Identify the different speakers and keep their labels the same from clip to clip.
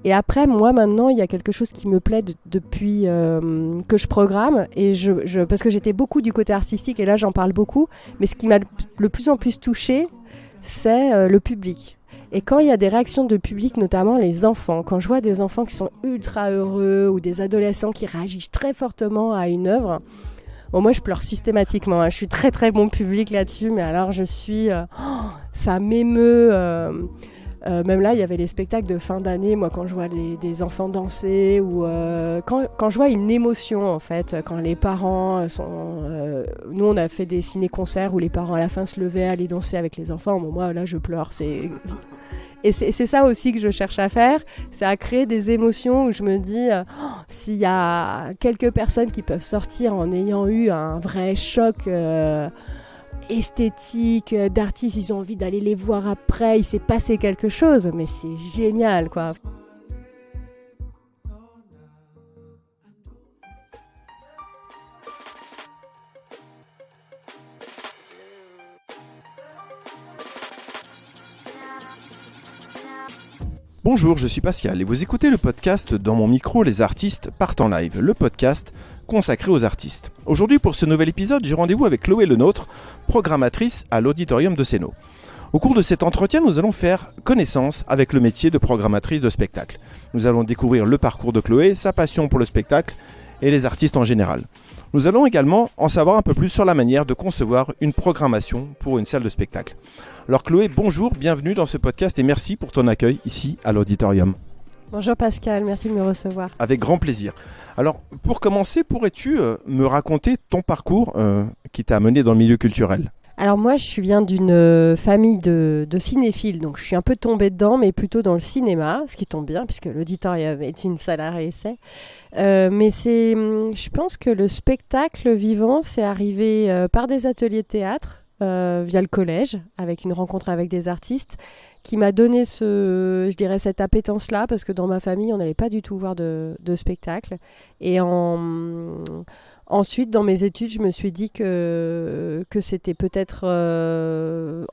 Speaker 1: Et après, moi, maintenant, il y a quelque chose qui me plaît depuis que je programme. Et parce que j'étais beaucoup du côté artistique, et là, j'en parle beaucoup. Mais ce qui m'a le plus en plus touchée, c'est le public. Et quand il y a des réactions de public, notamment les enfants, quand je vois des enfants qui sont ultra heureux ou des adolescents qui réagissent très fortement à une œuvre, bon, moi, je pleure systématiquement. Je suis très, très bon public là-dessus. Mais alors, ça m'émeut. Même là, il y avait les spectacles de fin d'année, moi, quand je vois des enfants danser, ou quand je vois une émotion, en fait, quand les parents sont... nous, on a fait des ciné-concerts où les parents, à la fin, se levaient, allaient danser avec les enfants. Bon, moi, là, je pleure. Et c'est ça aussi que je cherche à faire, c'est à créer des émotions où je me dis, s'il y a quelques personnes qui peuvent sortir en ayant eu un vrai choc... esthétique, d'artistes, ils ont envie d'aller les voir après, il s'est passé quelque chose, mais c'est génial, quoi.
Speaker 2: Bonjour, je suis Pascal et vous écoutez le podcast Dans mon micro, les artistes partent en live, le podcast consacré aux artistes. Aujourd'hui, pour ce nouvel épisode, j'ai rendez-vous avec Chloé Lenôtre, programmatrice à l'Auditorium de Sénaux. Au cours de cet entretien, nous allons faire connaissance avec le métier de programmatrice de spectacle. Nous allons découvrir le parcours de Chloé, sa passion pour le spectacle et les artistes en général. Nous allons également en savoir un peu plus sur la manière de concevoir une programmation pour une salle de spectacle. Alors Chloé, bonjour, bienvenue dans ce podcast et merci pour ton accueil ici à l'Auditorium.
Speaker 1: Bonjour Pascal, merci de me recevoir.
Speaker 2: Avec grand plaisir. Alors pour commencer, pourrais-tu me raconter ton parcours qui t'a amené dans le milieu culturel ?
Speaker 1: Alors moi, je viens d'une famille de cinéphiles, donc je suis un peu tombée dedans, mais plutôt dans le cinéma, ce qui tombe bien, puisque l'Auditorium est une salle à réessai. Mais je pense que le spectacle vivant, c'est arrivé par des ateliers de théâtre, via le collège, avec une rencontre avec des artistes, qui m'a donné cette appétence-là, parce que dans ma famille, on n'allait pas du tout voir de spectacle. Et ensuite, dans mes études, je me suis dit que c'était peut-être...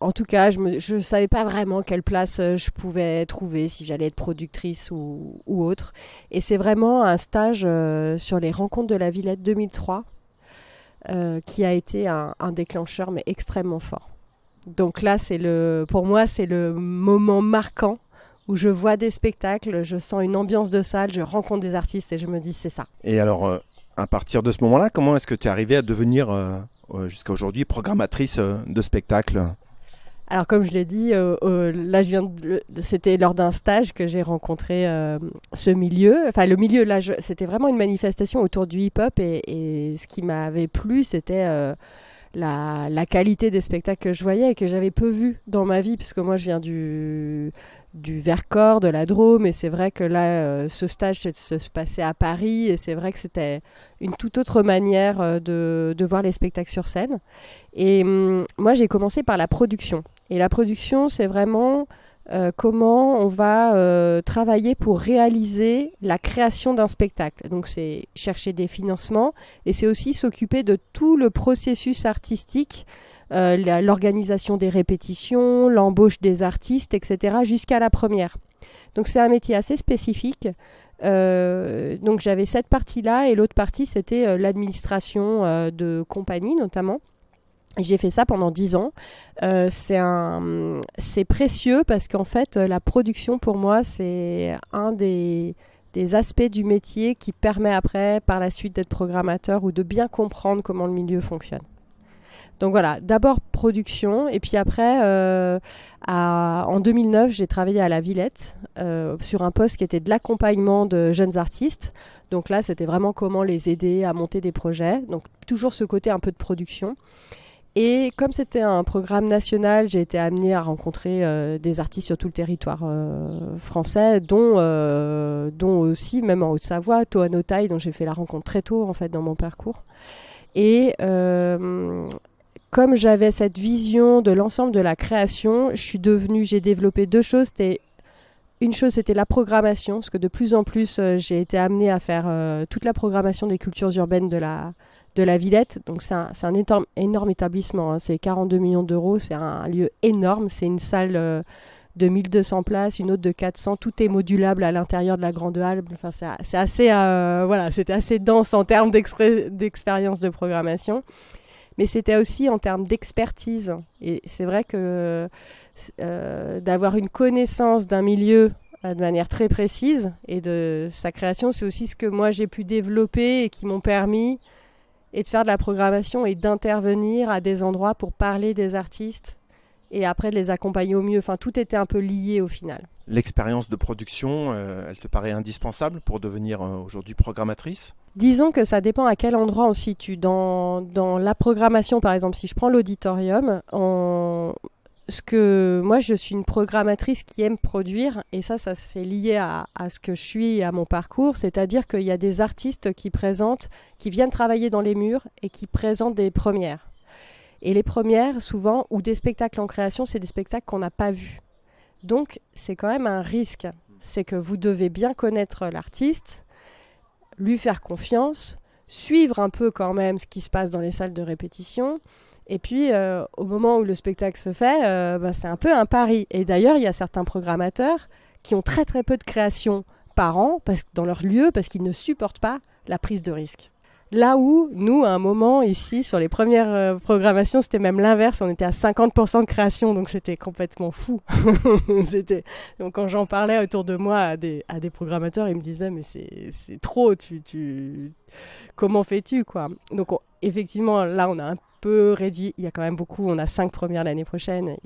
Speaker 1: en tout cas, je ne savais pas vraiment quelle place je pouvais trouver, si j'allais être productrice ou autre. Et c'est vraiment un stage sur les rencontres de la Villette 2003 qui a été un déclencheur, mais extrêmement fort. Donc là, pour moi, c'est le moment marquant où je vois des spectacles, je sens une ambiance de salle, je rencontre des artistes et je me dis c'est ça.
Speaker 2: Et alors, à partir de ce moment-là, comment est-ce que tu es arrivée à devenir, jusqu'à aujourd'hui, programmatrice de spectacle ?
Speaker 1: Alors comme je l'ai dit, là c'était lors d'un stage que j'ai rencontré ce milieu. Enfin le milieu, là, c'était vraiment une manifestation autour du hip-hop et ce qui m'avait plu, c'était... la qualité des spectacles que je voyais et que j'avais peu vu dans ma vie, puisque moi je viens du Vercors, de la Drôme, et c'est vrai que là, ce stage se passait à Paris, et c'est vrai que c'était une toute autre manière de voir les spectacles sur scène. Et moi j'ai commencé par la production. Et la production, c'est vraiment... comment on va travailler pour réaliser la création d'un spectacle. Donc c'est chercher des financements et c'est aussi s'occuper de tout le processus artistique, l'organisation des répétitions, l'embauche des artistes, etc. jusqu'à la première. Donc c'est un métier assez spécifique. Donc j'avais cette partie-là et l'autre partie c'était l'administration de compagnie notamment. J'ai fait ça pendant 10 ans. C'est précieux parce qu'en fait, la production, pour moi, c'est un des aspects du métier qui permet après, par la suite, d'être programmateur ou de bien comprendre comment le milieu fonctionne. Donc voilà, d'abord production, et puis après, en 2009, j'ai travaillé à la Villette sur un poste qui était de l'accompagnement de jeunes artistes. Donc là, c'était vraiment comment les aider à monter des projets. Donc toujours ce côté un peu de production. Et comme c'était un programme national, j'ai été amenée à rencontrer des artistes sur tout le territoire français, dont aussi, même en Haute-Savoie, Toan Otai, dont j'ai fait la rencontre très tôt en fait, dans mon parcours. Et comme j'avais cette vision de l'ensemble de la création, j'ai développé deux choses. Une chose, c'était la programmation, parce que de plus en plus, j'ai été amenée à faire toute la programmation des cultures urbaines de la Villette. Donc c'est un énorme établissement, hein. C'est 42 millions d'euros, c'est un lieu énorme, c'est une salle de 1200 places, une autre de 400. Tout est modulable à l'intérieur de la grande halle. Enfin, c'est assez, c'était assez dense en termes d'expérience de programmation. Mais c'était aussi en termes d'expertise. Et c'est vrai que d'avoir une connaissance d'un milieu de manière très précise et de sa création, c'est aussi ce que moi j'ai pu développer et qui m'ont permis de faire de la programmation et d'intervenir à des endroits pour parler des artistes et après de les accompagner au mieux. Enfin, tout était un peu lié au final.
Speaker 2: L'expérience de production, elle te paraît indispensable pour devenir aujourd'hui programmatrice ?
Speaker 1: Disons que ça dépend à quel endroit on se situe. Dans la programmation, par exemple, si je prends l'auditorium, moi, je suis une programmatrice qui aime produire, et ça c'est lié à ce que je suis et à mon parcours, c'est-à-dire qu'il y a des artistes qui viennent travailler dans les murs et qui présentent des premières. Et les premières, souvent, ou des spectacles en création, c'est des spectacles qu'on n'a pas vus. Donc, c'est quand même un risque. C'est que vous devez bien connaître l'artiste, lui faire confiance, suivre un peu quand même ce qui se passe dans les salles de répétition. Et puis, au moment où le spectacle se fait, c'est un peu un pari. Et d'ailleurs, il y a certains programmateurs qui ont très très peu de créations par an dans leur lieu parce qu'ils ne supportent pas la prise de risque. Là où, nous, à un moment, ici, sur les premières programmations, c'était même l'inverse. On était à 50% de création, donc c'était complètement fou. Donc, quand j'en parlais autour de moi à des programmateurs, ils me disaient « mais c'est trop, comment fais-tu ?» quoi. Donc, effectivement, là, on a un peu réduit. Il y a quand même beaucoup. On a 5 premières l'année prochaine.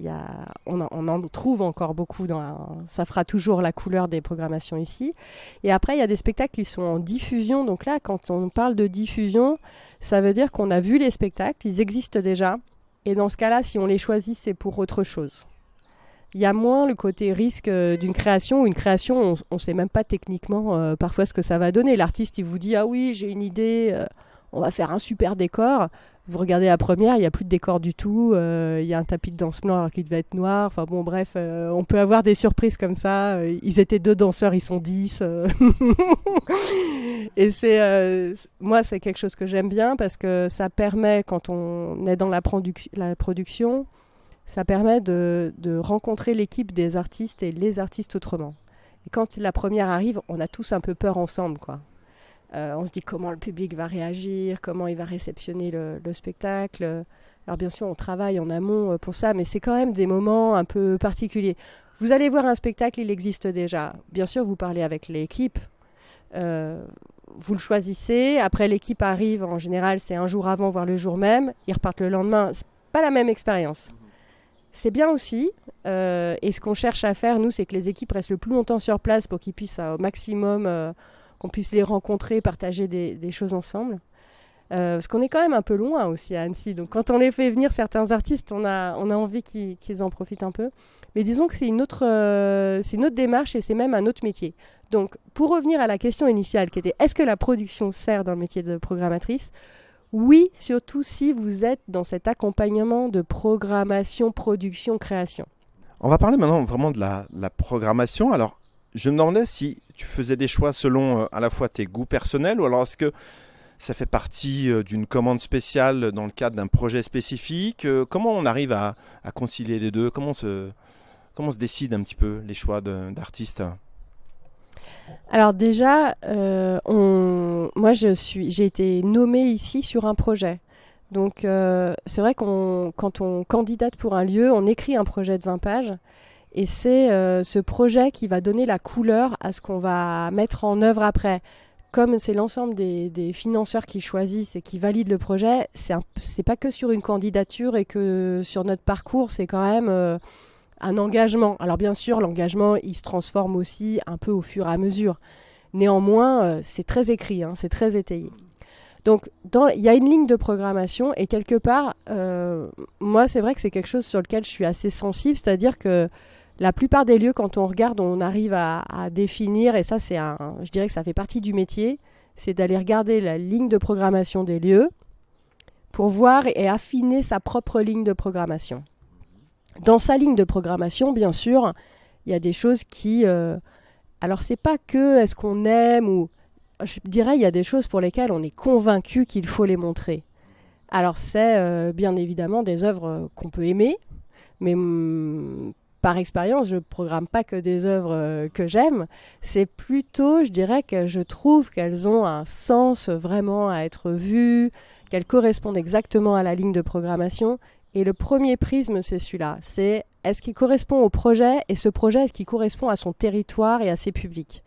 Speaker 1: On en trouve encore beaucoup. Ça fera toujours la couleur des programmations ici. Et après, il y a des spectacles qui sont en diffusion. Donc là, quand on parle de diffusion, ça veut dire qu'on a vu les spectacles. Ils existent déjà. Et dans ce cas-là, si on les choisit, c'est pour autre chose. Il y a moins le côté risque d'une création. Une création, on ne sait même pas techniquement parfois ce que ça va donner. L'artiste, il vous dit « Ah oui, j'ai une idée, on va faire un super décor ». Vous regardez la première, il n'y a plus de décor du tout. Il y a un tapis de danse blanc alors qu'il devait être noir. Enfin bon, bref, on peut avoir des surprises comme ça. Ils étaient 2 danseurs, ils sont 10. Et moi, c'est quelque chose que j'aime bien parce que ça permet, quand on est dans la production, ça permet de rencontrer l'équipe des artistes et les artistes autrement. Et quand la première arrive, on a tous un peu peur ensemble, quoi. On se dit comment le public va réagir, comment il va réceptionner le spectacle. Alors bien sûr, on travaille en amont pour ça, mais c'est quand même des moments un peu particuliers. Vous allez voir un spectacle, il existe déjà. Bien sûr, vous parlez avec l'équipe, vous le choisissez. Après, l'équipe arrive, en général, c'est un jour avant, voire le jour même. Ils repartent le lendemain. C'est pas la même expérience. C'est bien aussi. Et ce qu'on cherche à faire, nous, c'est que les équipes restent le plus longtemps sur place pour qu'ils puissent au maximum... qu'on puisse les rencontrer, partager des choses ensemble. Parce qu'on est quand même un peu loin aussi à Annecy. Donc quand on les fait venir, certains artistes, on a envie qu'ils en profitent un peu. Mais disons que c'est une autre démarche et c'est même un autre métier. Donc pour revenir à la question initiale qui était « Est-ce que la production sert dans le métier de programmatrice ?» Oui, surtout si vous êtes dans cet accompagnement de programmation, production, création.
Speaker 2: On va parler maintenant vraiment de la programmation. Alors, je me demandais si tu faisais des choix selon à la fois tes goûts personnels ou alors est-ce que ça fait partie d'une commande spéciale dans le cadre d'un projet spécifique. Comment on arrive à concilier les deux ? Comment se décide un petit peu les choix d'artistes ?
Speaker 1: Alors déjà, moi j'ai été nommée ici sur un projet. Donc c'est vrai quand on candidate pour un lieu, on écrit un projet de 20 pages. Et c'est ce projet qui va donner la couleur à ce qu'on va mettre en œuvre après. Comme c'est l'ensemble des financeurs qui choisissent et qui valident le projet, c'est pas que sur une candidature et que sur notre parcours, c'est quand même un engagement. Alors bien sûr, l'engagement, il se transforme aussi un peu au fur et à mesure. Néanmoins, c'est très écrit, c'est très étayé. Donc, il y a une ligne de programmation et quelque part, moi, c'est vrai que c'est quelque chose sur lequel je suis assez sensible, c'est-à-dire que la plupart des lieux, quand on regarde, on arrive à définir, et ça, je dirais que ça fait partie du métier, c'est d'aller regarder la ligne de programmation des lieux pour voir et affiner sa propre ligne de programmation. Dans sa ligne de programmation, bien sûr, il y a des choses qui... alors, c'est pas que est-ce qu'on aime ou... Je dirais il y a des choses pour lesquelles on est convaincu qu'il faut les montrer. Alors, c'est bien évidemment des œuvres qu'on peut aimer, mais par expérience, je programme pas que des œuvres que j'aime. C'est plutôt, je dirais que je trouve qu'elles ont un sens vraiment à être vues, qu'elles correspondent exactement à la ligne de programmation. Et le premier prisme, c'est celui-là. C'est est-ce qu'il correspond au projet, et ce projet, est-ce qu'il correspond à son territoire et à ses publics.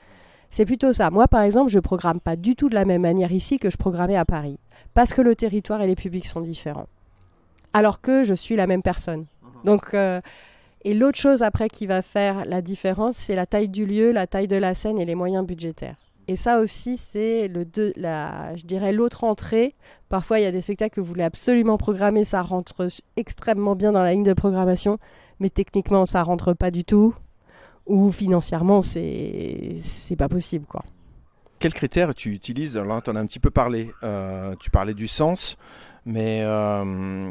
Speaker 1: C'est plutôt ça. Moi, par exemple, je programme pas du tout de la même manière ici que je programmais à Paris. Parce que le territoire et les publics sont différents. Alors que je suis la même personne. Donc, et l'autre chose après qui va faire la différence, c'est la taille du lieu, la taille de la scène et les moyens budgétaires. Et ça aussi, c'est je dirais l'autre entrée. Parfois, il y a des spectacles que vous voulez absolument programmer, ça rentre extrêmement bien dans la ligne de programmation, mais techniquement, ça rentre pas du tout. Ou financièrement, c'est pas possible, quoi.
Speaker 2: Quels critères tu utilises? Là, tu en as un petit peu parlé. Tu parlais du sens, mais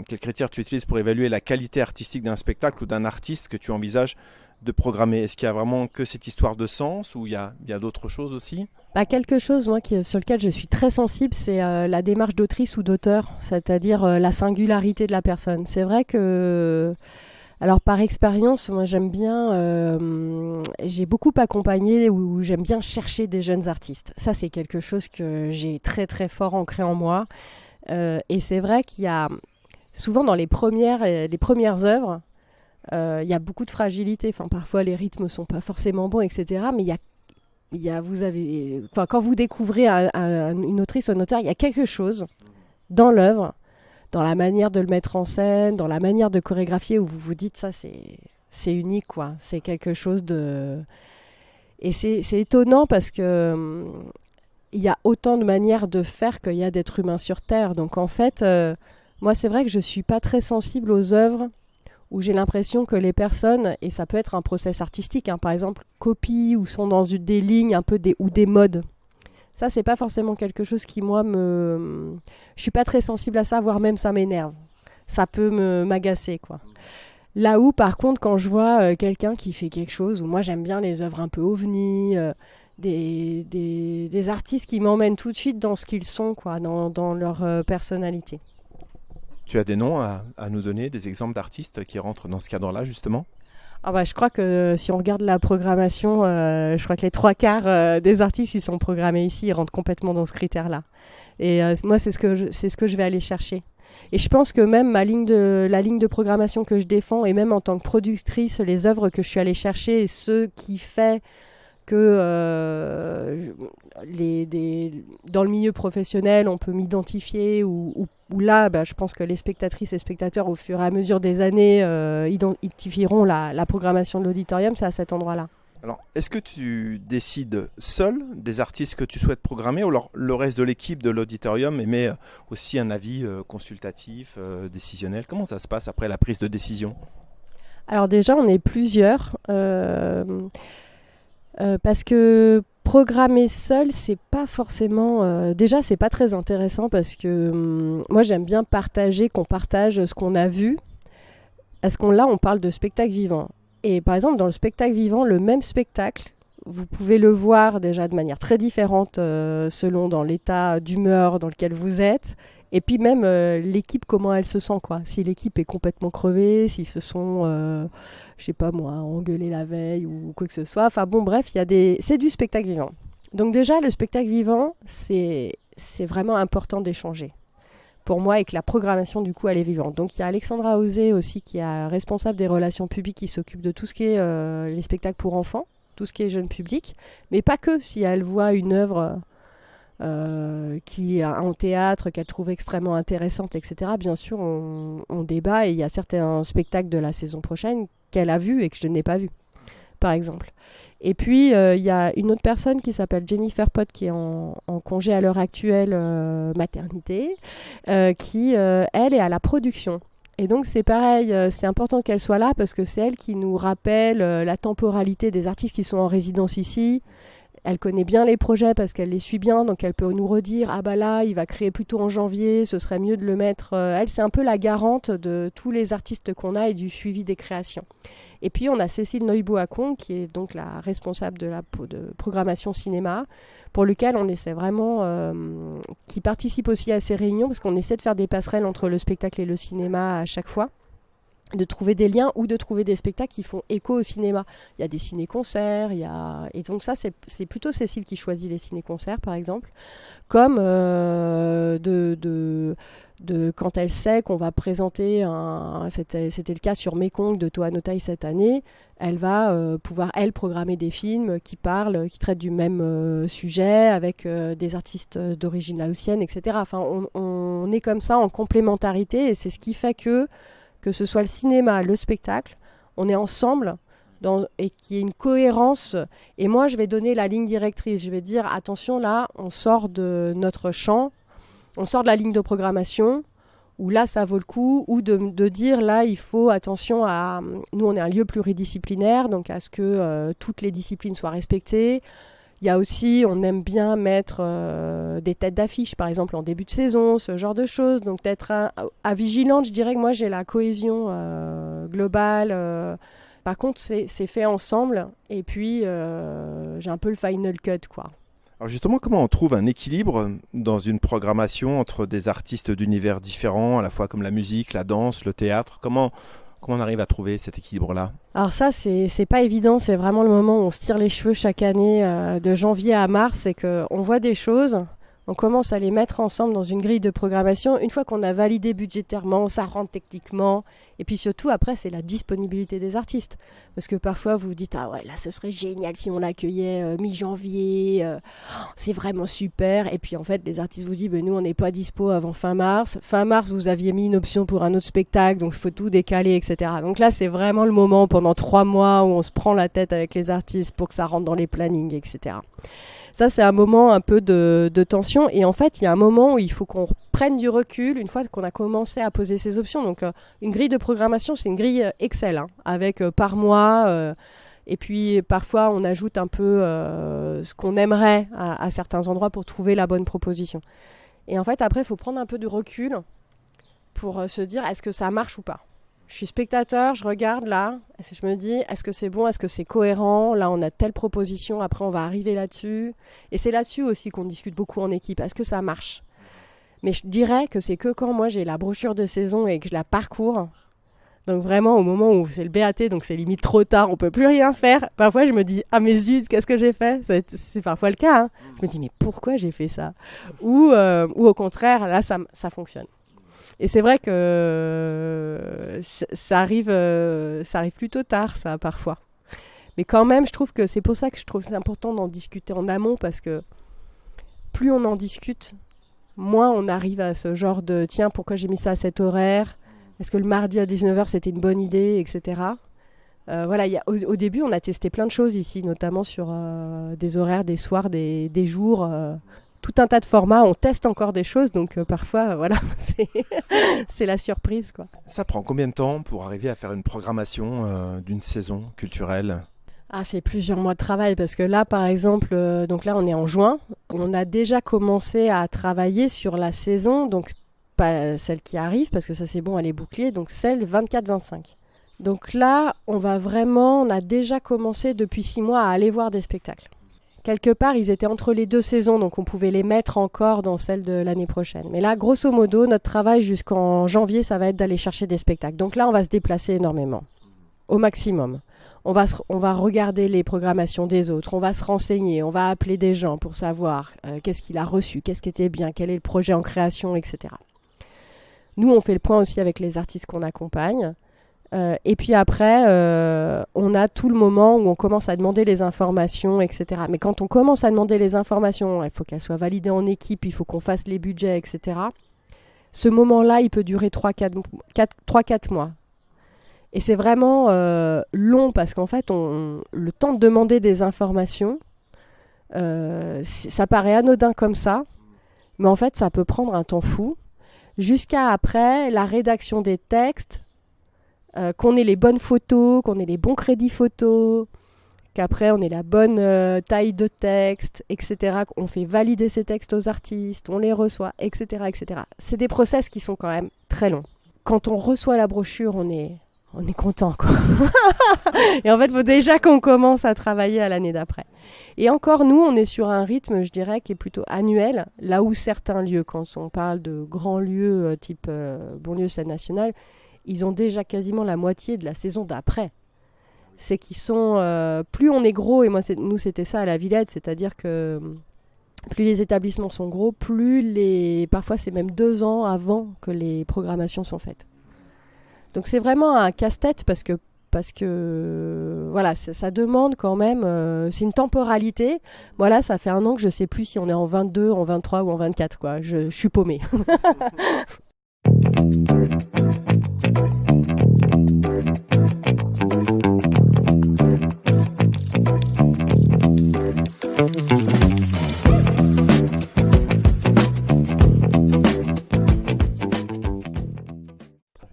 Speaker 2: quels critères tu utilises pour évaluer la qualité artistique d'un spectacle ou d'un artiste que tu envisages de programmer? Est-ce qu'il y a vraiment que cette histoire de sens ou il y a d'autres choses aussi?
Speaker 1: Quelque chose moi, sur lequel je suis très sensible, c'est la démarche d'autrice ou d'auteur, c'est-à-dire la singularité de la personne. C'est vrai que, alors par expérience, moi j'aime bien, j'ai beaucoup accompagné ou j'aime bien chercher des jeunes artistes. Ça c'est quelque chose que j'ai très très fort ancré en moi. Et c'est vrai qu'il y a souvent dans les premières œuvres, il y a beaucoup de fragilité. Enfin, parfois les rythmes sont pas forcément bons, etc. Mais quand vous découvrez une autrice, un auteur, il y a quelque chose dans l'œuvre, dans la manière de le mettre en scène, dans la manière de chorégraphier, où vous vous dites ça, c'est unique, quoi. C'est quelque chose de... Et c'est étonnant parce que il y a autant de manières de faire qu'il y a d'êtres humains sur Terre. Donc en fait, moi c'est vrai que je suis pas très sensible aux œuvres où j'ai l'impression que les personnes, et ça peut être un process artistique, par exemple, copient ou sont dans des lignes un peu ou des modes. Ça, c'est pas forcément quelque chose qui, moi, je suis pas très sensible à ça, voire même ça m'énerve. Ça peut m'agacer, quoi. Là où, par contre, quand je vois quelqu'un qui fait quelque chose, où moi j'aime bien les œuvres un peu ovni, des artistes qui m'emmènent tout de suite dans ce qu'ils sont, quoi, dans leur personnalité.
Speaker 2: Tu as des noms à nous donner, des exemples d'artistes qui rentrent dans ce cadre-là, justement?
Speaker 1: Je crois que si on regarde la programmation, je crois que les 3/4 des artistes qui sont programmés ici, ils rentrent complètement dans ce critère-là. Et moi, c'est ce que je vais aller chercher. Et je pense que même la ligne de programmation que je défends, et même en tant que productrice, les œuvres que je suis allée chercher, et ce qui fait que dans le milieu professionnel, on peut m'identifier ou là, je pense que les spectatrices et spectateurs, au fur et à mesure des années, identifieront la programmation de l'auditorium, c'est à cet endroit-là.
Speaker 2: Alors, est-ce que tu décides seul des artistes que tu souhaites programmer ou alors le reste de l'équipe de l'auditorium émet aussi un avis consultatif, décisionnel? Comment ça se passe après la prise de décision?
Speaker 1: Alors déjà, on est plusieurs. Parce que programmer seul, c'est pas forcément... déjà, c'est pas très intéressant parce que moi, j'aime bien qu'on partage ce qu'on a vu. Parce là, on parle de spectacle vivant. Et par exemple, dans le spectacle vivant, le même spectacle, vous pouvez le voir déjà de manière très différente selon dans l'état d'humeur dans lequel vous êtes. Et puis même l'équipe, comment elle se sent, quoi. Si l'équipe est complètement crevée, s'ils se sont, je sais pas moi, engueulés la veille ou quoi que ce soit. Enfin bon, bref, c'est du spectacle vivant. Donc déjà, le spectacle vivant, c'est vraiment important d'échanger. Pour moi, et que la programmation, du coup, elle est vivante. Donc il y a Alexandra Osé aussi, qui est responsable des relations publiques, qui s'occupe de tout ce qui est les spectacles pour enfants, tout ce qui est jeune public. Mais pas que, si elle voit une œuvre... qui est en théâtre, qu'elle trouve extrêmement intéressante, etc. Bien sûr, on débat et il y a certains spectacles de la saison prochaine qu'elle a vus et que je n'ai pas vus, par exemple. Et puis, il y a une autre personne qui s'appelle Jennifer Pott, qui est en congé à l'heure actuelle, maternité, qui, elle, est à la production. Et donc, c'est pareil, c'est important qu'elle soit là parce que c'est elle qui nous rappelle la temporalité des artistes qui sont en résidence ici. Elle connaît bien les projets parce qu'elle les suit bien, donc elle peut nous redire « Ah bah là, il va créer plutôt en janvier, ce serait mieux de le mettre... » Elle, c'est un peu la garante de tous les artistes qu'on a et du suivi des créations. Et puis, on a Cécile Neubois-Con, qui est donc la responsable de programmation cinéma, pour lequel on essaie vraiment... qui participe aussi à ces réunions, parce qu'on essaie de faire des passerelles entre le spectacle et le cinéma à chaque fois. de trouver des liens ou de trouver des spectacles qui font écho au cinéma. Il y a des ciné-concerts, et donc ça, c'est plutôt Cécile qui choisit les ciné-concerts, par exemple, comme quand elle sait qu'on va présenter, c'était le cas sur Mekong de Toa No Tai cette année, elle va pouvoir, elle, programmer des films qui traitent du même sujet, avec des artistes d'origine laotienne, etc. Enfin, on est comme ça en complémentarité, et c'est ce qui fait que ce soit le cinéma, le spectacle, on est ensemble et qu'il y ait une cohérence. Et moi, je vais donner la ligne directrice. Je vais dire, attention, là, on sort de notre champ, on sort de la ligne de programmation, où là, ça vaut le coup, ou de dire, là, il faut, attention à... Nous, on est un lieu pluridisciplinaire, donc à ce que toutes les disciplines soient respectées. Il y a aussi, on aime bien mettre des têtes d'affiche, par exemple, en début de saison, ce genre de choses. Donc, d'être à vigilante, je dirais que moi, j'ai la cohésion globale. Par contre, c'est fait ensemble. Et puis, j'ai un peu le final cut, quoi.
Speaker 2: Alors justement, comment on trouve un équilibre dans une programmation entre des artistes d'univers différents, à la fois comme la musique, la danse, le théâtre? Comment on arrive à trouver cet équilibre-là?
Speaker 1: Alors ça, c'est pas évident, c'est vraiment le moment où on se tire les cheveux chaque année, de janvier à mars, c'est qu'on voit des choses, on commence à les mettre ensemble dans une grille de programmation. Une fois qu'on a validé budgétairement, ça rentre techniquement, et puis surtout après, c'est la disponibilité des artistes. Parce que parfois, vous vous dites, ah ouais, là, ce serait génial si on l'accueillait mi-janvier, c'est vraiment super. Et puis en fait, les artistes vous disent, ben, nous, on n'est pas dispo avant fin mars. Fin mars, vous aviez mis une option pour un autre spectacle, donc il faut tout décaler, etc. Donc là, c'est vraiment le moment pendant 3 mois où on se prend la tête avec les artistes pour que ça rentre dans les plannings, etc. Ça, c'est un moment un peu de tension. Et en fait, il y a un moment où il faut qu'on prenne du recul une fois qu'on a commencé à poser ces options. Donc, une grille de programmation, c'est une grille Excel, avec par mois. Et puis, parfois, on ajoute un peu ce qu'on aimerait à certains endroits pour trouver la bonne proposition. Et en fait, après, il faut prendre un peu de recul pour se dire, est-ce que ça marche ou pas ? Je suis spectateur, je regarde là, je me dis, est-ce que c'est bon, est-ce que c'est cohérent ? Là, on a telle proposition, après on va arriver là-dessus. Et c'est là-dessus aussi qu'on discute beaucoup en équipe, est-ce que ça marche ? Mais je dirais que c'est que quand moi j'ai la brochure de saison et que je la parcours, donc vraiment au moment où c'est le BAT, donc c'est limite trop tard, on peut plus rien faire. Parfois je me dis, ah mais zut, qu'est-ce que j'ai fait ? C'est parfois le cas, hein. Je me dis, mais pourquoi j'ai fait ça ? Ou au contraire, là ça fonctionne. Et c'est vrai que ça arrive plutôt tard, ça, parfois. Mais quand même, je trouve que c'est pour ça que je trouve c'est important d'en discuter en amont, parce que plus on en discute, moins on arrive à ce genre de « tiens, pourquoi j'ai mis ça à cet horaire ? Est-ce que le mardi à 19h, c'était une bonne idée ?» etc. Voilà, au début, on a testé plein de choses ici, notamment sur des horaires, des soirs, des jours... tout un tas de formats, on teste encore des choses, donc parfois, voilà, c'est la surprise, quoi.
Speaker 2: Ça prend combien de temps pour arriver à faire une programmation d'une saison culturelle ?
Speaker 1: Ah, c'est plusieurs mois de travail, parce que là, par exemple, donc là, on est en juin, on a déjà commencé à travailler sur la saison, donc pas celle qui arrive, parce que ça, c'est bon, elle est bouclée, donc celle 24-25. Donc là, on a déjà commencé depuis 6 mois à aller voir des spectacles. Quelque part, ils étaient entre les 2 saisons, donc on pouvait les mettre encore dans celle de l'année prochaine. Mais là, grosso modo, notre travail jusqu'en janvier, ça va être d'aller chercher des spectacles. Donc là, on va se déplacer énormément, au maximum. On va regarder les programmations des autres, on va se renseigner, on va appeler des gens pour savoir qu'est-ce qu'il a reçu, qu'est-ce qui était bien, quel est le projet en création, etc. Nous, on fait le point aussi avec les artistes qu'on accompagne. Et puis après, on a tout le moment où on commence à demander les informations, etc. Mais quand on commence à demander les informations, il faut qu'elles soient validées en équipe, il faut qu'on fasse les budgets, etc. Ce moment-là, il peut durer 3-4 mois. Et c'est vraiment long, parce qu'en fait, le temps de demander des informations, ça paraît anodin comme ça, mais en fait, ça peut prendre un temps fou, jusqu'à après la rédaction des textes, qu'on ait les bonnes photos, qu'on ait les bons crédits photos, qu'après on ait la bonne taille de texte, etc. On fait valider ces textes aux artistes, on les reçoit, etc., etc. C'est des process qui sont quand même très longs. Quand on reçoit la brochure, on est content, quoi. Et en fait, il faut déjà qu'on commence à travailler à l'année d'après. Et encore, nous, on est sur un rythme, je dirais, qui est plutôt annuel, là où certains lieux, quand on parle de grands lieux type banlieue Seine nationale, ils ont déjà quasiment la moitié de la saison d'après. C'est qu'ils sont... plus on est gros, et nous c'était ça à la Villette, c'est-à-dire que plus les établissements sont gros, parfois c'est même 2 ans avant que les programmations sont faites. Donc c'est vraiment un casse-tête parce que voilà, ça demande quand même, c'est une temporalité. Voilà, ça fait 1 an que je sais plus si on est en 22, en 23 ou en 24, quoi. Je suis paumée.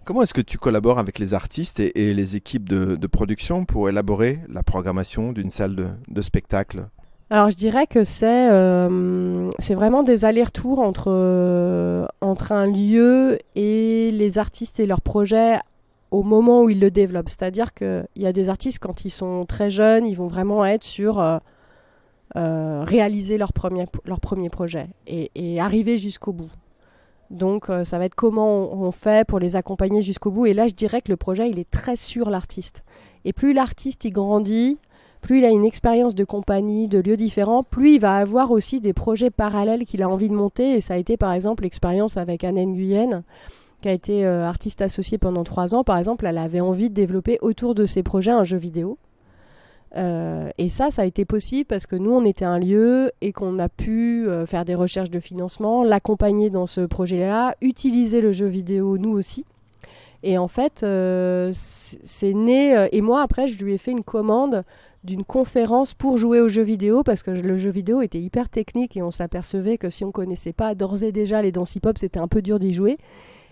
Speaker 2: Comment est-ce que tu collabores avec les artistes et les équipes de production pour élaborer la programmation d'une salle de spectacle ?
Speaker 1: Alors je dirais que c'est vraiment des allers-retours entre un lieu et les artistes et leurs projets au moment où ils le développent. C'est-à-dire qu'il y a des artistes, quand ils sont très jeunes, ils vont vraiment être sur réaliser leur premier projet et arriver jusqu'au bout. Donc ça va être comment on fait pour les accompagner jusqu'au bout. Et là, je dirais que le projet, il est très sur l'artiste. Et plus l'artiste il grandit, plus il a une expérience de compagnie, de lieux différents, plus il va avoir aussi des projets parallèles qu'il a envie de monter. Et ça a été par exemple l'expérience avec Anne Nguyen, qui a été artiste associée pendant 3 ans. Par exemple, elle avait envie de développer autour de ses projets un jeu vidéo. Et ça a été possible parce que nous, on était un lieu et qu'on a pu faire des recherches de financement, l'accompagner dans ce projet-là, utiliser le jeu vidéo nous aussi. Et en fait, c'est né... et moi, après, je lui ai fait une commande d'une conférence pour jouer au jeu vidéo parce que le jeu vidéo était hyper technique et on s'apercevait que si on ne connaissait pas d'ores et déjà les danses hip-hop, c'était un peu dur d'y jouer.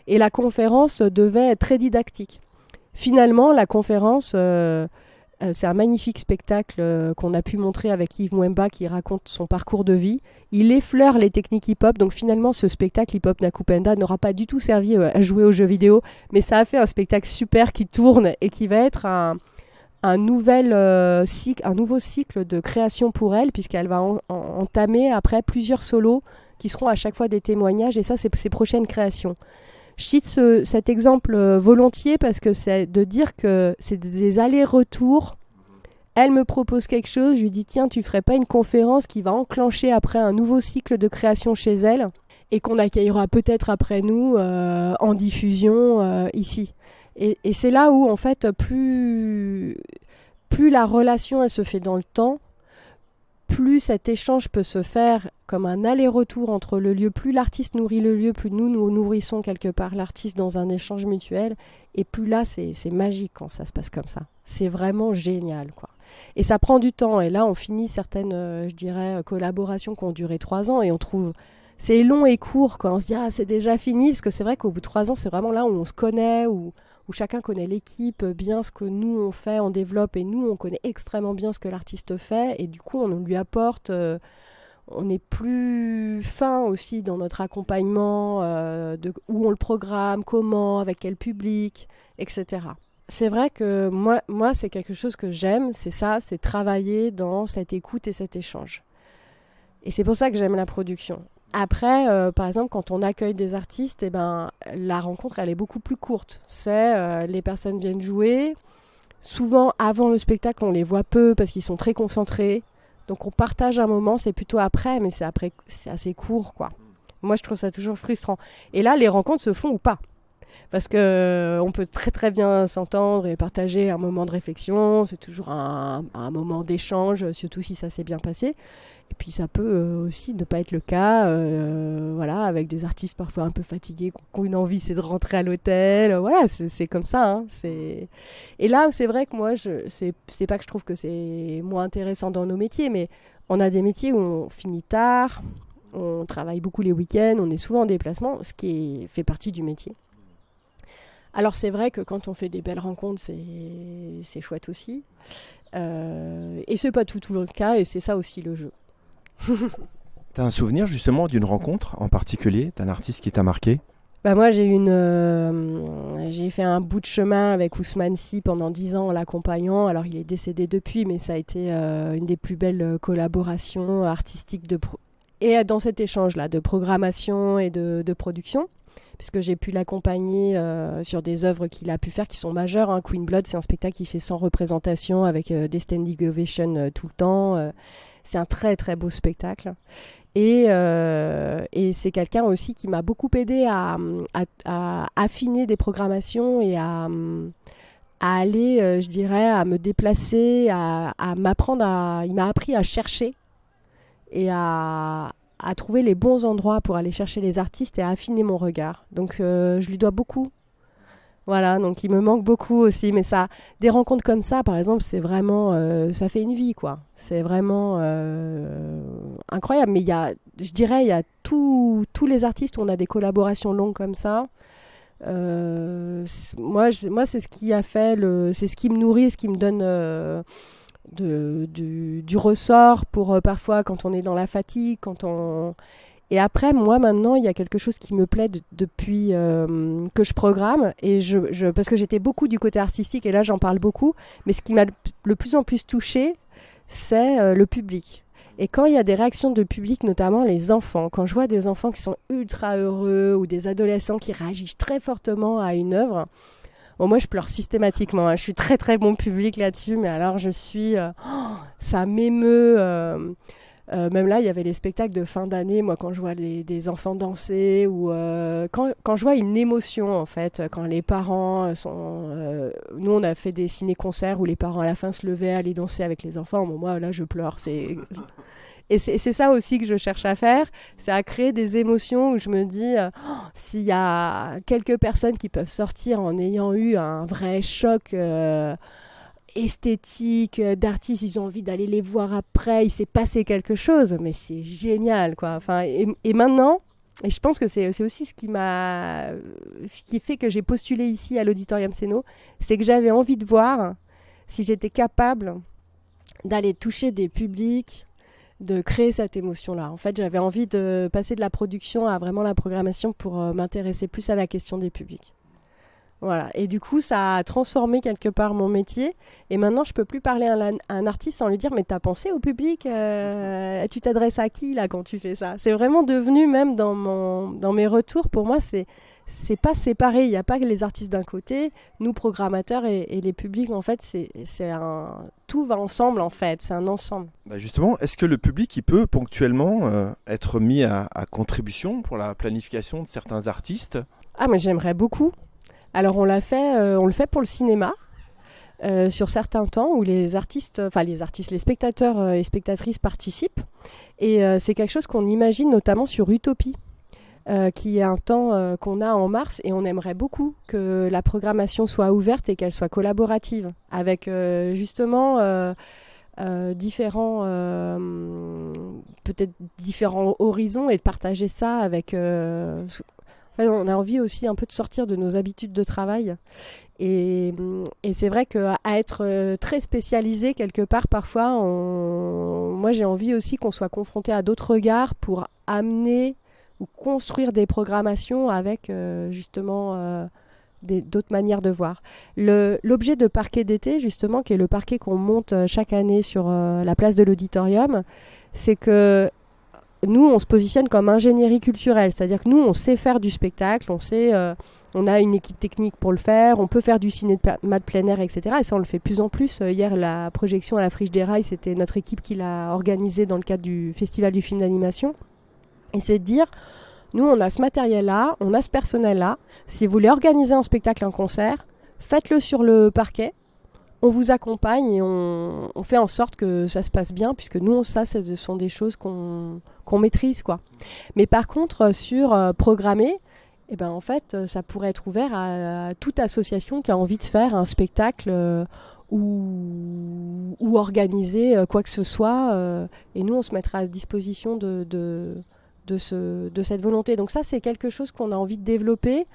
Speaker 1: Et la conférence devait être très didactique. Finalement, la conférence... c'est un magnifique spectacle qu'on a pu montrer avec Yves Mwemba qui raconte son parcours de vie. Il effleure les techniques hip-hop, donc finalement ce spectacle Hip-Hop Nakupenda n'aura pas du tout servi à jouer aux jeux vidéo, mais ça a fait un spectacle super qui tourne et qui va être un nouveau cycle de création pour elle, puisqu'elle va entamer après plusieurs solos qui seront à chaque fois des témoignages, et ça c'est ses prochaines créations. Je cite cet exemple volontiers parce que c'est de dire que c'est des allers-retours. Elle me propose quelque chose, je lui dis tiens, tu ferais pas une conférence qui va enclencher après un nouveau cycle de création chez elle et qu'on accueillera peut-être après nous en diffusion ici. Et c'est là où en fait plus la relation elle se fait dans le temps, plus cet échange peut se faire comme un aller-retour entre le lieu, plus l'artiste nourrit le lieu, plus nous nourrissons quelque part l'artiste dans un échange mutuel, et plus là, c'est magique quand ça se passe comme ça. C'est vraiment génial, quoi. Et ça prend du temps, et là, on finit certaines, je dirais, collaborations qui ont duré 3 ans, et on trouve... C'est long et court, quoi. On se dit, ah, c'est déjà fini, parce que c'est vrai qu'au bout de 3 ans, c'est vraiment là où on se connaît, où chacun connaît l'équipe, bien ce que nous on fait, on développe, et nous on connaît extrêmement bien ce que l'artiste fait, et du coup on lui apporte, on est plus fin aussi dans notre accompagnement, où on le programme, comment, avec quel public, etc. C'est vrai que moi c'est quelque chose que j'aime, c'est ça, c'est travailler dans cette écoute et cet échange. Et c'est pour ça que j'aime la production. Après, par exemple, quand on accueille des artistes, la rencontre, elle est beaucoup plus courte. Les personnes viennent jouer. Souvent, avant le spectacle, on les voit peu parce qu'ils sont très concentrés. Donc, on partage un moment. C'est plutôt après, mais c'est assez court, quoi. Moi, je trouve ça toujours frustrant. Et là, les rencontres se font ou pas. Parce qu'on peut très très bien s'entendre et partager un moment de réflexion. C'est toujours un moment d'échange, surtout si ça s'est bien passé. Et puis ça peut aussi ne pas être le cas, voilà, avec des artistes parfois un peu fatigués, qui ont une envie, c'est de rentrer à l'hôtel. Voilà, c'est comme ça. Hein, Et là, c'est vrai que moi, c'est pas que je trouve que c'est moins intéressant dans nos métiers, mais on a des métiers où on finit tard, on travaille beaucoup les week-ends, on est souvent en déplacement, ce qui fait partie du métier. Alors c'est vrai que quand on fait des belles rencontres, c'est chouette aussi. Et c'est pas tout le cas, et c'est ça aussi le jeu.
Speaker 2: T'as un souvenir justement d'une rencontre en particulier, d'un artiste qui t'a marqué ?
Speaker 1: Moi j'ai fait un bout de chemin avec Ousmane Sy pendant 10 ans en l'accompagnant. Alors il est décédé depuis, mais ça a été une des plus belles collaborations artistiques et dans cet échange-là de programmation et de production. puisque j'ai pu l'accompagner sur des œuvres qu'il a pu faire qui sont majeures. Hein. Queen Blood, c'est un spectacle qui fait 100 représentations avec des standing ovations tout le temps. C'est un très très beau spectacle. Et c'est quelqu'un aussi qui m'a beaucoup aidé à affiner des programmations et à aller, je dirais, à me déplacer, à m'apprendre il m'a appris à chercher et à trouver les bons endroits pour aller chercher les artistes et à affiner mon regard. Donc je lui dois beaucoup. Voilà, donc il me manque beaucoup aussi. Mais ça, des rencontres comme ça, par exemple, c'est vraiment, ça fait une vie, quoi. C'est vraiment incroyable. Mais je dirais, il y a tous les artistes où on a des collaborations longues comme ça. Moi, c'est ce qui a fait, c'est ce qui me nourrit, ce qui me donne du ressort pour parfois quand on est dans la fatigue, Et après, moi, maintenant, il y a quelque chose qui me plaît depuis que je programme, et parce que j'étais beaucoup du côté artistique, et là, j'en parle beaucoup, mais ce qui m'a le plus en plus touchée, c'est le public. Et quand il y a des réactions de public, notamment les enfants, quand je vois des enfants qui sont ultra heureux, ou des adolescents qui réagissent très fortement à une œuvre, bon, moi, je pleure systématiquement. Hein. Je suis très, très bon public là-dessus, mais alors, ça m'émeut. Même là, il y avait les spectacles de fin d'année. Moi, quand je vois des enfants danser, ou quand je vois une émotion, en fait, quand les parents sont... nous, on a fait des ciné-concerts où les parents, à la fin, se levaient, allaient danser avec les enfants. Bon, moi, là, je pleure. Et c'est ça aussi que je cherche à faire, c'est à créer des émotions où je me dis, s'il y a quelques personnes qui peuvent sortir en ayant eu un vrai choc esthétique, d'artistes, ils ont envie d'aller les voir après, il s'est passé quelque chose, mais c'est génial, quoi. Enfin, et maintenant, et je pense que c'est aussi ce qui fait que j'ai postulé ici à l'Auditorium Céno, c'est que j'avais envie de voir si j'étais capable d'aller toucher des publics, de créer cette émotion-là. En fait, j'avais envie de passer de la production à vraiment la programmation pour m'intéresser plus à la question des publics. Voilà. Et du coup, ça a transformé quelque part mon métier. Et maintenant, je peux plus parler à un artiste sans lui dire « Mais t'as pensé au public tu t'adresses à qui, là, quand tu fais ça ?» C'est vraiment devenu, même dans mes retours, pour moi, c'est pas séparé. Il n'y a pas que les artistes d'un côté, nous, programmateurs, et les publics, en fait, tout va ensemble, en fait. C'est un ensemble.
Speaker 2: Bah justement, est-ce que le public il peut ponctuellement être mis à contribution pour la planification de certains artistes ?
Speaker 1: Ah, mais j'aimerais beaucoup. Alors on le fait pour le cinéma, sur certains temps où les spectateurs et spectatrices participent. Et c'est quelque chose qu'on imagine notamment sur Utopie, qui est un temps qu'on a en mars, et on aimerait beaucoup que la programmation soit ouverte et qu'elle soit collaborative, avec justement peut-être différents horizons, et de partager ça avec... on a envie aussi un peu de sortir de nos habitudes de travail. Et c'est vrai qu'à être très spécialisé quelque part, parfois, moi j'ai envie aussi qu'on soit confronté à d'autres regards pour amener ou construire des programmations avec justement d'autres manières de voir. L'objet de Parquet d'été, justement, qui est le parquet qu'on monte chaque année sur la place de l'Auditorium, c'est que nous, on se positionne comme ingénierie culturelle, c'est-à-dire que nous, on sait faire du spectacle, on a une équipe technique pour le faire, on peut faire du cinéma de plein air, etc. Et ça, on le fait de plus en plus. Hier, la projection à la Friche des Rails, c'était notre équipe qui l'a organisée dans le cadre du Festival du film d'animation. Et c'est de dire, nous, on a ce matériel-là, on a ce personnel-là. Si vous voulez organiser un spectacle, un concert, faites-le sur le parquet. On vous accompagne et on fait en sorte que ça se passe bien, puisque nous, ce sont des choses qu'on maîtrise, quoi. Mais par contre, sur programmer, en fait, ça pourrait être ouvert à toute association qui a envie de faire un spectacle ou organiser quoi que ce soit. Et nous, on se mettra à disposition de cette volonté. Donc ça, c'est quelque chose qu'on a envie de développer.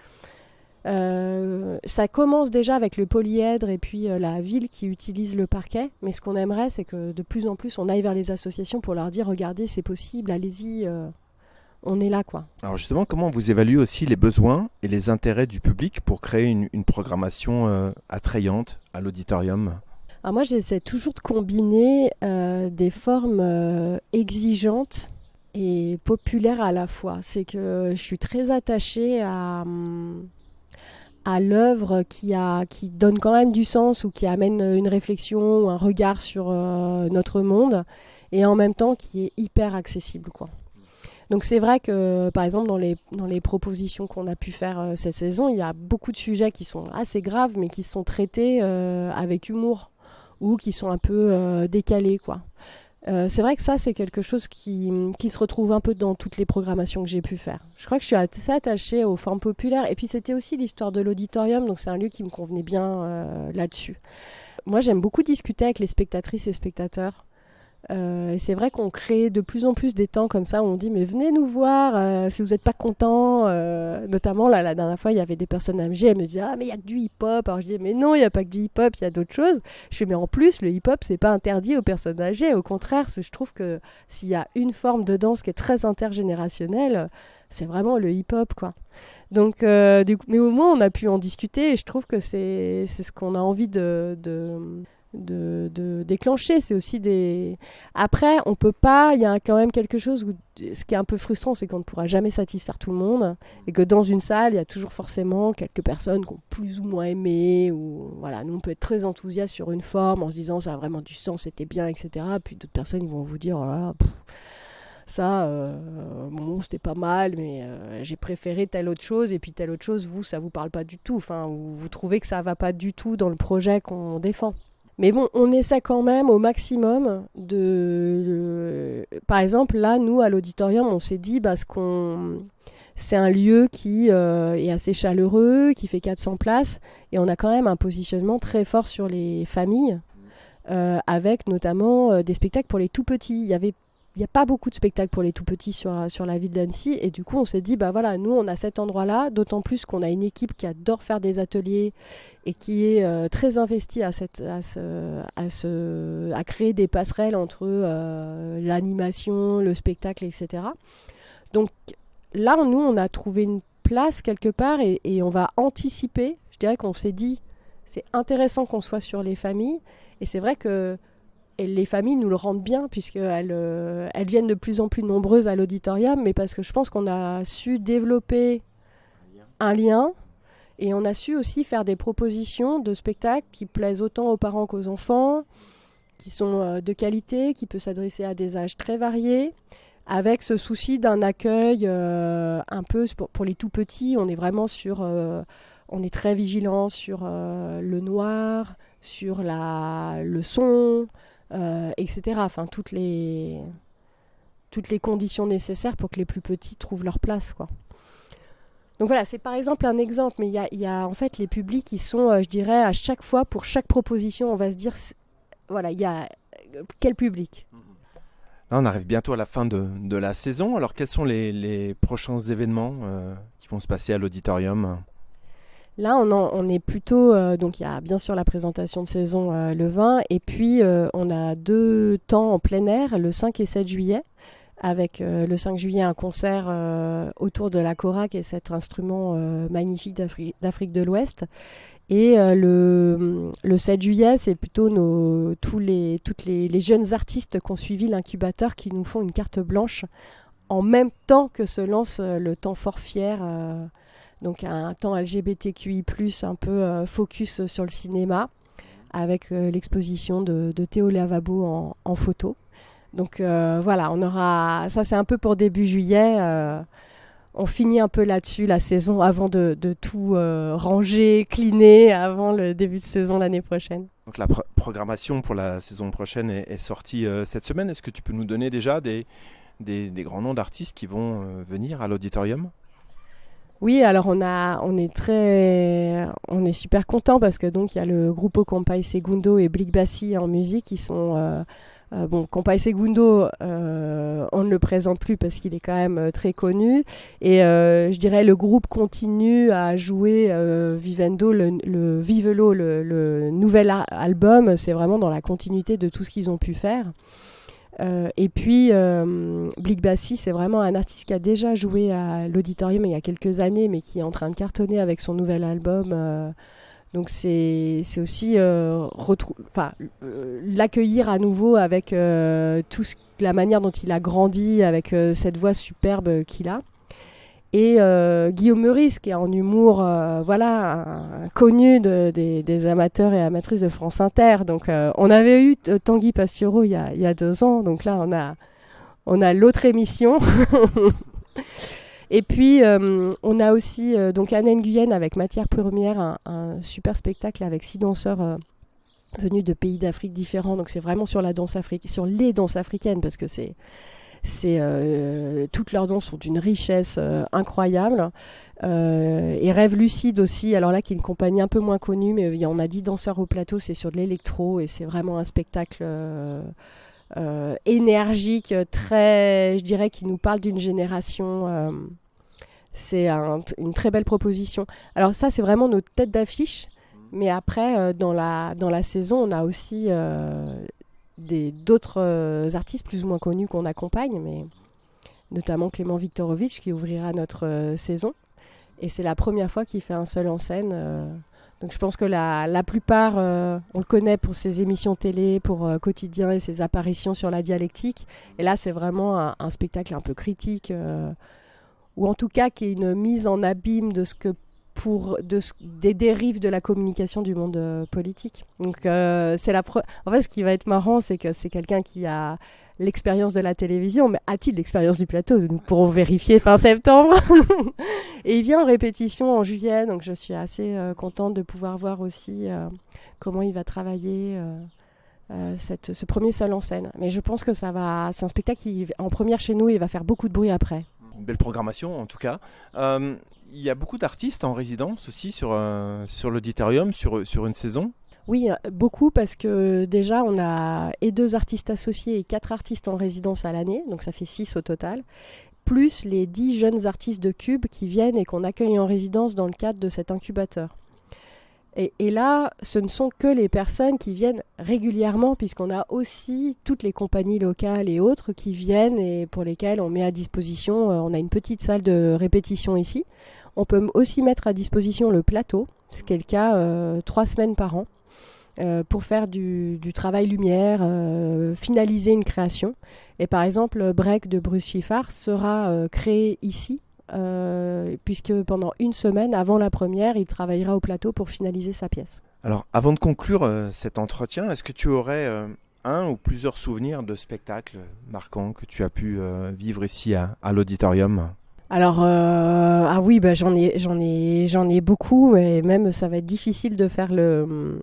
Speaker 1: Ça commence déjà avec le polyèdre et puis la ville qui utilise le parquet, mais ce qu'on aimerait, c'est que de plus en plus on aille vers les associations pour leur dire regardez, c'est possible, allez-y, on est là, quoi.
Speaker 2: Alors justement, comment vous évaluez aussi les besoins et les intérêts du public pour créer une programmation attrayante à l'auditorium ?
Speaker 1: Alors moi, j'essaie toujours de combiner des formes exigeantes et populaire à la fois. C'est que je suis très attachée à l'œuvre qui donne quand même du sens ou qui amène une réflexion ou un regard sur notre monde et en même temps qui est hyper accessible, quoi. Donc c'est vrai que par exemple dans les propositions qu'on a pu faire cette saison, il y a beaucoup de sujets qui sont assez graves mais qui sont traités avec humour ou qui sont un peu décalés, quoi. C'est vrai que ça, c'est quelque chose qui se retrouve un peu dans toutes les programmations que j'ai pu faire. Je crois que je suis assez attachée aux formes populaires. Et puis, c'était aussi l'histoire de l'auditorium, donc c'est un lieu qui me convenait bien là-dessus. Moi, j'aime beaucoup discuter avec les spectatrices et spectateurs. Et c'est vrai qu'on crée de plus en plus des temps comme ça où on dit mais venez nous voir si vous n'êtes pas contents, notamment là, la dernière fois il y avait des personnes âgées, elles me disaient ah mais il n'y a que du hip-hop, alors je dis mais non il n'y a pas que du hip-hop, il y a d'autres choses. Je fais mais en plus le hip-hop c'est pas interdit aux personnes âgées, au contraire je trouve que s'il y a une forme de danse qui est très intergénérationnelle, c'est vraiment le hip-hop, quoi. Donc du coup, mais au moins on a pu en discuter et je trouve que c'est ce qu'on a envie de déclencher. C'est aussi des... Après, on peut pas... Il y a quand même quelque chose où... Ce qui est un peu frustrant, c'est qu'on ne pourra jamais satisfaire tout le monde. Et que dans une salle, il y a toujours forcément quelques personnes qui ont plus ou moins aimé. Ou... Voilà, nous, on peut être très enthousiaste sur une forme en se disant ça a vraiment du sens, c'était bien, etc. Puis d'autres personnes, ils vont vous dire... Oh là là, ça, bon, c'était pas mal, mais j'ai préféré telle autre chose. Et puis telle autre chose, vous, ça vous parle pas du tout. Enfin, vous trouvez que ça va pas du tout dans le projet qu'on défend. Mais bon, on essaie quand même au maximum par exemple, là, nous, à l'auditorium, on s'est dit, c'est un lieu qui est assez chaleureux, qui fait 400 places, et on a quand même un positionnement très fort sur les familles, avec notamment des spectacles pour les tout-petits. Il n'y a pas beaucoup de spectacles pour les tout-petits sur la ville d'Annecy. Et du coup, on s'est dit, voilà, nous, on a cet endroit-là, d'autant plus qu'on a une équipe qui adore faire des ateliers et qui est très investie à créer des passerelles entre l'animation, le spectacle, etc. Donc là, nous, on a trouvé une place quelque part et on va anticiper. Je dirais qu'on s'est dit, c'est intéressant qu'on soit sur les familles. Et c'est vrai que et les familles nous le rendent bien, puisqu'elles viennent de plus en plus nombreuses à l'auditorium, mais parce que je pense qu'on a su développer un lien, et on a su aussi faire des propositions de spectacles qui plaisent autant aux parents qu'aux enfants, qui sont de qualité, qui peuvent s'adresser à des âges très variés, avec ce souci d'un accueil un peu pour les tout-petits. On est vraiment on est très vigilant sur le noir, sur le son, etc. Enfin, toutes les conditions nécessaires pour que les plus petits trouvent leur place, quoi. Donc voilà, c'est par exemple un exemple, mais il y a en fait les publics qui sont, je dirais, à chaque fois, pour chaque proposition, on va se dire, voilà, il y a quel public.
Speaker 2: Là, on arrive bientôt à la fin de la saison. Alors, quels sont les prochains événements qui vont se passer à l'auditorium ?
Speaker 1: Là, on est plutôt... donc, il y a bien sûr la présentation de saison le 20. Et puis, on a 2 temps en plein air, le 5 et 7 juillet. Avec le 5 juillet, un concert autour de la kora, qui est cet instrument magnifique d'Afrique de l'Ouest. Et le 7 juillet, c'est plutôt tous les jeunes artistes qui ont suivi l'incubateur qui nous font une carte blanche en même temps que se lance le temps fort fier. Donc un temps LGBTQI+, un peu focus sur le cinéma, avec l'exposition de Théo Lavabo en photo. Donc voilà, on aura... Ça, c'est un peu pour début juillet. On finit un peu là-dessus la saison avant de tout ranger, cleaner avant le début de saison l'année prochaine.
Speaker 2: Donc la programmation pour la saison prochaine est sortie cette semaine. Est-ce que tu peux nous donner déjà des grands noms d'artistes qui vont venir à l'auditorium ?
Speaker 1: Oui, alors on est super contents parce que donc il y a le groupe Compay Segundo et Blick Bassi en musique qui sont Compay Segundo, on ne le présente plus parce qu'il est quand même très connu, et je dirais le groupe continue à jouer Vivendo, le Vivelo, le nouvel album. C'est vraiment dans la continuité de tout ce qu'ils ont pu faire. Et puis Blick Bassi, c'est vraiment un artiste qui a déjà joué à l'auditorium il y a quelques années, mais qui est en train de cartonner avec son nouvel album Donc c'est aussi l'accueillir à nouveau avec la manière dont il a grandi, avec cette voix superbe qu'il a. Et Guillaume Meurice, qui est en humour connu des amateurs et amatrices de France Inter. Donc on avait eu Tanguy Pastureau il y a 2 ans, donc là on a l'autre émission. Et puis on a aussi donc Anne Nguyen avec Matière Première, un super spectacle avec 6 danseurs venus de pays d'Afrique différents. Donc c'est vraiment sur les danses africaines, parce que toutes leurs danses sont d'une richesse incroyable. Et Rêve Lucide aussi, alors là qui est une compagnie un peu moins connue, mais on a 10 danseurs au plateau, c'est sur de l'électro et c'est vraiment un spectacle énergique, très, je dirais, qui nous parle d'une génération. C'est une très belle proposition. Alors ça, c'est vraiment notre tête d'affiche, mais après, dans la saison, on a aussi d'autres artistes plus ou moins connus qu'on accompagne, mais notamment Clément Viktorovitch qui ouvrira notre saison, et c'est la première fois qu'il fait un seul en scène, donc je pense que la plupart on le connaît pour ses émissions télé, pour Quotidien et ses apparitions sur la dialectique, et là c'est vraiment un spectacle un peu critique, ou en tout cas qui est une mise en abîme de des dérives de la communication du monde politique. Donc en fait, ce qui va être marrant, c'est que c'est quelqu'un qui a l'expérience de la télévision, mais a-t-il l'expérience du plateau? Nous pourrons vérifier fin septembre. Et il vient en répétition en juillet, donc je suis assez contente de pouvoir voir aussi comment il va travailler ce premier seul en scène. Mais je pense que c'est un spectacle qui, en première chez nous, il va faire beaucoup de bruit après.
Speaker 2: Une belle programmation en tout cas. Il y a beaucoup d'artistes en résidence aussi sur l'auditorium, sur une saison.
Speaker 1: Oui, beaucoup, parce que déjà on a 2 artistes associés et 4 artistes en résidence à l'année, donc ça fait 6 au total, plus les 10 jeunes artistes de Cube qui viennent et qu'on accueille en résidence dans le cadre de cet incubateur. Et là, ce ne sont que les personnes qui viennent régulièrement, puisqu'on a aussi toutes les compagnies locales et autres qui viennent et pour lesquelles on met à disposition, on a une petite salle de répétition ici. On peut aussi mettre à disposition le plateau, ce qui est le cas 3 semaines par an, pour faire du travail lumière, finaliser une création. Et par exemple, Break de Bruce Chiffard sera créé ici, puisque pendant 1 semaine avant la première, il travaillera au plateau pour finaliser sa pièce.
Speaker 2: Alors, avant de conclure cet entretien, est-ce que tu aurais un ou plusieurs souvenirs de spectacles marquants que tu as pu vivre ici à l'auditorium ?
Speaker 1: Alors, oui, j'en ai beaucoup, et même ça va être difficile de faire le...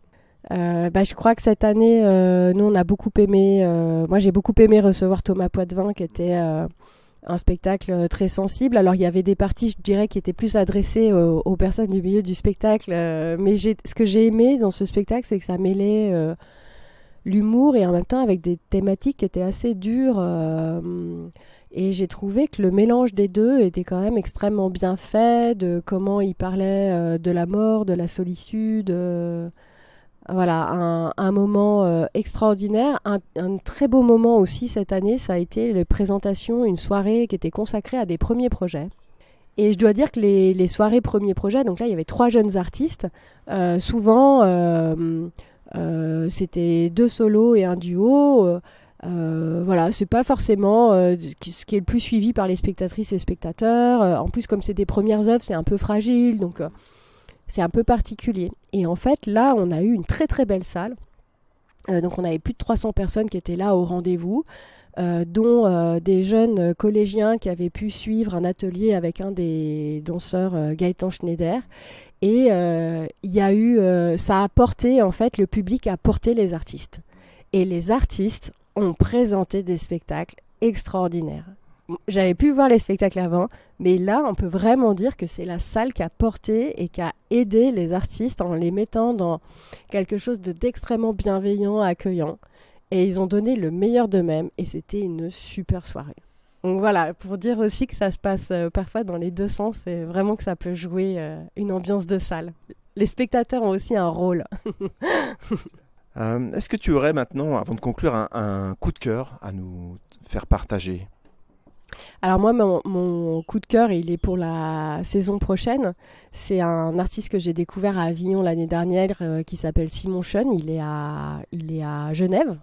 Speaker 1: je crois que cette année, nous on a beaucoup aimé, moi j'ai beaucoup aimé recevoir Thomas Poitvin, qui était un spectacle très sensible. Alors il y avait des parties, je dirais, qui étaient plus adressées aux personnes du milieu du spectacle, mais ce que j'ai aimé dans ce spectacle, c'est que ça mêlait l'humour et en même temps avec des thématiques qui étaient assez dures, et j'ai trouvé que le mélange des deux était quand même extrêmement bien fait, de comment il parlait de la mort, de la solitude, voilà, un moment extraordinaire. Un très beau moment aussi cette année, ça a été les présentations, une soirée qui était consacrée à des premiers projets. Et je dois dire que les soirées premiers projets, donc là il y avait 3 jeunes artistes, souvent c'était 2 solos et un duo. Voilà, c'est pas forcément ce qui est le plus suivi par les spectatrices et spectateurs. En plus, comme c'est des premières œuvres, c'est un peu fragile, donc... c'est un peu particulier. Et en fait, là, on a eu une très très belle salle. Donc on avait plus de 300 personnes qui étaient là au rendez-vous, dont des jeunes collégiens qui avaient pu suivre un atelier avec un des danseurs, Gaëtan Schneider. Et il y a eu, ça a porté, en fait, le public a porté les artistes. Et les artistes ont présenté des spectacles extraordinaires. J'avais pu voir les spectacles avant, mais là, on peut vraiment dire que c'est la salle qui a porté et qui a aidé les artistes en les mettant dans quelque chose d'extrêmement bienveillant, accueillant. Et ils ont donné le meilleur d'eux-mêmes et c'était une super soirée. Donc voilà, pour dire aussi que ça se passe parfois dans les deux sens et vraiment que ça peut jouer une ambiance de salle. Les spectateurs ont aussi un rôle.
Speaker 2: Est-ce que tu aurais maintenant, avant de conclure, un coup de cœur à nous faire partager ?
Speaker 1: Alors moi, mon coup de cœur, il est pour la saison prochaine. C'est un artiste que j'ai découvert à Avignon l'année dernière qui s'appelle Simon Sean. Il est à Genève.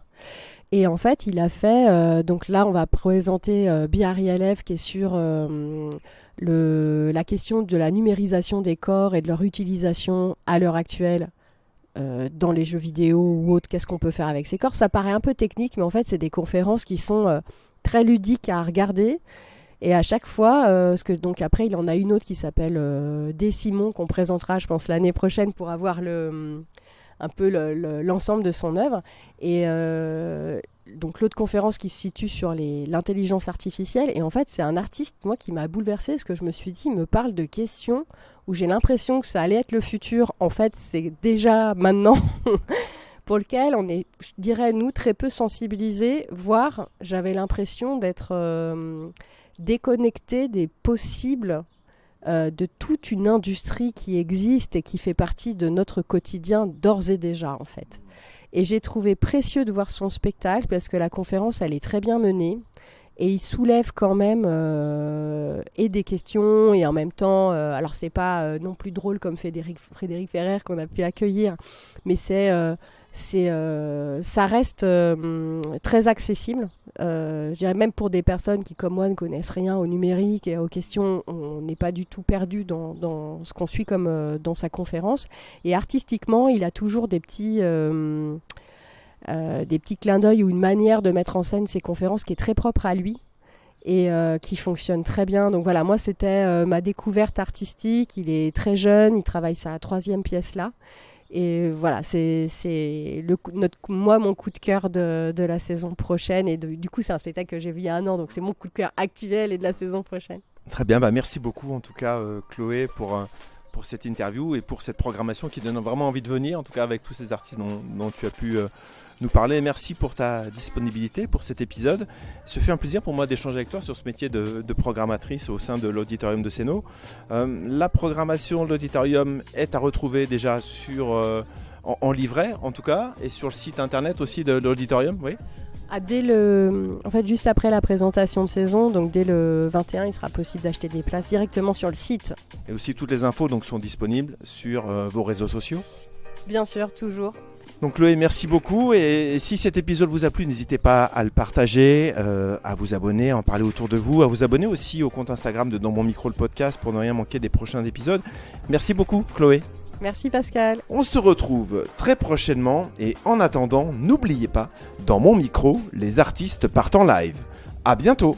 Speaker 1: Et en fait, il a fait... donc là, on va présenter BRILF qui est sur la question de la numérisation des corps et de leur utilisation à l'heure actuelle dans les jeux vidéo ou autres. Qu'est-ce qu'on peut faire avec ces corps? Ça paraît un peu technique, mais en fait, c'est des conférences qui sont très ludiques à regarder. Et à chaque fois, parce que donc après, il en a une autre qui s'appelle Simon qu'on présentera, je pense, l'année prochaine pour avoir un peu l'ensemble de son œuvre. Et donc l'autre conférence qui se situe sur l'intelligence artificielle. Et en fait, c'est un artiste, moi, qui m'a bouleversée, parce que je me suis dit, il me parle de questions où j'ai l'impression que ça allait être le futur. En fait, c'est déjà maintenant, pour lequel on est, je dirais, nous, très peu sensibilisés, voire j'avais l'impression d'être déconnecté des possibles de toute une industrie qui existe et qui fait partie de notre quotidien d'ores et déjà, en fait. Et j'ai trouvé précieux de voir son spectacle parce que la conférence, elle est très bien menée et il soulève quand même et des questions et en même temps, alors c'est pas non plus drôle comme Frédéric Ferrer qu'on a pu accueillir, mais ça reste très accessible. Je dirais même pour des personnes qui, comme moi, ne connaissent rien au numérique et aux questions, on n'est pas du tout perdu dans ce qu'on suit comme dans sa conférence. Et artistiquement, il a toujours des petits clins d'œil ou une manière de mettre en scène ses conférences qui est très propre à lui et qui fonctionne très bien. Donc voilà, moi, c'était ma découverte artistique. Il est très jeune, il travaille sa 3e pièce là. Et voilà, c'est mon coup de cœur de la saison prochaine. Et du coup, c'est un spectacle que j'ai vu il y a un an. Donc, c'est mon coup de cœur actuel et de la saison prochaine.
Speaker 2: Très bien, merci beaucoup en tout cas Chloé pour cette interview et pour cette programmation qui donne vraiment envie de venir, en tout cas avec tous ces artistes dont tu as pu nous parler. Merci pour ta disponibilité pour cet épisode. Ce fut un plaisir pour moi d'échanger avec toi sur ce métier de programmatrice au sein de l'Auditorium de Sénaux. La programmation de l'Auditorium est à retrouver déjà en livret en tout cas et sur le site internet aussi de l'Auditorium, oui.
Speaker 1: En fait, juste après la présentation de saison, donc dès le 21, il sera possible d'acheter des places directement sur le site.
Speaker 2: Et aussi toutes les infos donc, sont disponibles sur vos réseaux sociaux.
Speaker 1: Bien sûr, toujours.
Speaker 2: Donc Chloé, merci beaucoup. Et si cet épisode vous a plu, n'hésitez pas à le partager, à vous abonner, à en parler autour de vous, à vous abonner aussi au compte Instagram de Dans Mon Micro le podcast pour ne rien manquer des prochains épisodes. Merci beaucoup Chloé.
Speaker 1: Merci Pascal.
Speaker 2: On se retrouve très prochainement et en attendant, n'oubliez pas, dans mon micro, les artistes partent en live. À bientôt.